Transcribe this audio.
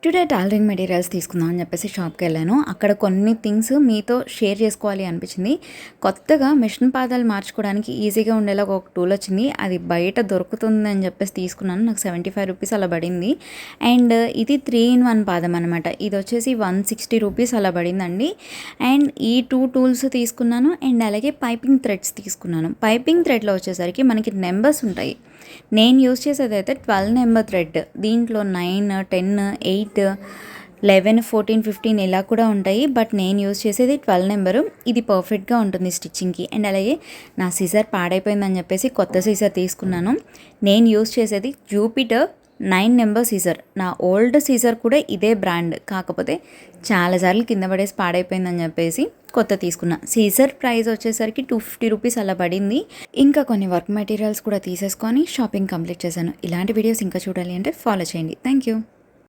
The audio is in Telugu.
టుడే టైలరింగ్ మెటీరియల్స్ తీసుకుందాం అని చెప్పేసి షాప్కి వెళ్ళాను. అక్కడ కొన్ని థింగ్స్ మీతో షేర్ చేసుకోవాలి అనిపించింది. కొత్తగా మిషన్ పాదాలు మార్చుకోవడానికి ఈజీగా ఉండేలా ఒక టూల్ వచ్చింది. అది బయట దొరుకుతుంది అని చెప్పేసి తీసుకున్నాను. నాకు 75 రూపీస్ అలా పడింది. అండ్ ఇది 3-in-1 పాదం అనమాట. ఇది వచ్చేసి 160 రూపీస్ అలా పడిందండి. అండ్ ఈ 2 టూల్స్ తీసుకున్నాను. అండ్ అలాగే పైపింగ్ థ్రెడ్స్ తీసుకున్నాను. పైపింగ్ థ్రెడ్లో వచ్చేసరికి మనకి నెంబర్స్ ఉంటాయి. నేను యూజ్ చేసేది అయితే 12 నెంబర్ థ్రెడ్. దీంట్లో 9, 10, 8, 11, 14, 15 ఇలా కూడా ఉంటాయి. బట్ నేను యూజ్ చేసేది 12 నెంబరు. ఇది పర్ఫెక్ట్గా ఉంటుంది స్టిచ్చింగ్కి. అండ్ అలాగే నా సీజర్ పాడైపోయిందని చెప్పేసి కొత్త సీజర్ తీసుకున్నాను. నేను యూజ్ చేసేది జూపిటర్ 9 నెంబర్ సీజర్. నా ఓల్డ్ సీజర్ కూడా ఇదే బ్రాండ్, కాకపోతే చాలాసార్లు కింద పడేసి పాడైపోయిందని చెప్పేసి కొత్త తీసుకున్నా. సీజర్ ప్రైస్ వచ్చేసరికి 250 రూపీస్ అలా పడింది. ఇంకా కొన్ని వర్క్ మెటీరియల్స్ కూడా తీసేసుకొని షాపింగ్ కంప్లీట్ చేశాను. ఇలాంటి వీడియోస్ ఇంకా చూడాలి అంటే ఫాలో చేయండి. Thank you.